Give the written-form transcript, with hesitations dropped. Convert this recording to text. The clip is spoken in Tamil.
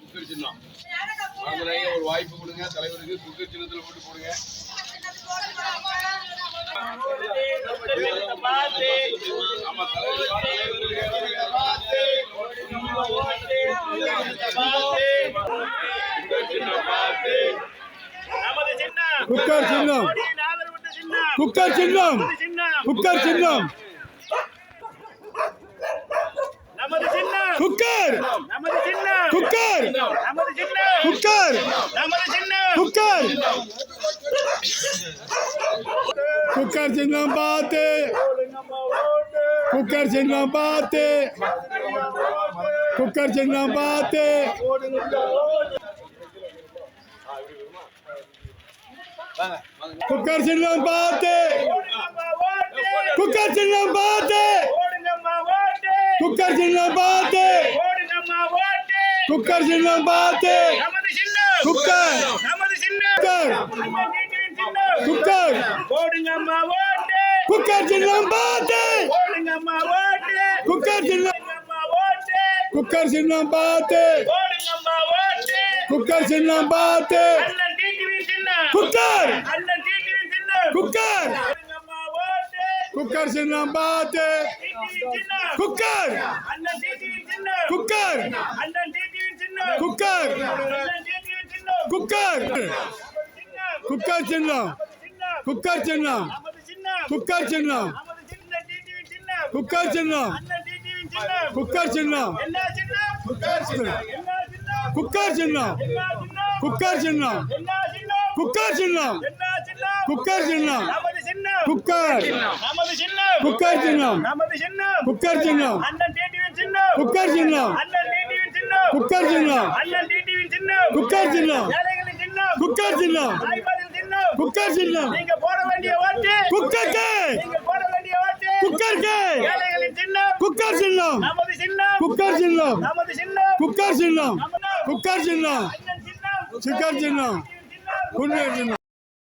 குக்கர் சின்னம். வாங்குறாங்க, ஒரு வாய்ப்பு கொடுங்க தலைவருக்கு. குக்கர் சின்னத்துல போட்டு போடுங்க. ஆமா, தலைவர் குக்கர் சின்னம், குக்கர் சின்னம், குக்கர் சின்னம், cooker, cooker, cooker, cooker, cooker சின்னம் பார்த்து, குக்கர் சின்னம் பார்த்து, குக்கர் சின்னம் பார்த்து, குக்கர் சின்னம் பார்த்து, குக்கர் சின்னம் பார்த்து, குக்கர் சின்னம் பார்த்து, குக்கர் சின்னம் பார்த்து, குக்கர், குக்கர், குக்கர் சின்னம் பார்த்து, குக்கர் சின்னம், குக்கர் சின்னம் பார்த்து, குக்கர் சின்னம் பார்த்து, குக்கர், குக்கர், குக்கர் சின்னம் பார்த்து, cooker, cooker, cooker, cooker, cooker சின்னம், குக்கர் சின்னம், குக்கர் சின்னம், குக்கர் சின்னம், குக்கர் சின்னம், குக்கர் சின்னம், குக்கர் சின்னம், குக்கர் சின்னம், குக்கர் சின்னம், குக்கர் சின்னம், குக்கர், குக்கர் சின்னம், குக்கர் சின்னம், குக்கர் சின்னம், குக்கர் சின்னம், குக்கர் சின்னம், குக்கர் சின்னம், குக்கர் சின்னம், குக்கருக்கு, குக்கருக்கு, குக்கர் சின்னம், குக்கர் சின்னம், குக்கர் சின்னம், குக்கர் சின்னம், குக்கர் சின்னம், குக்கர் சின்னம்.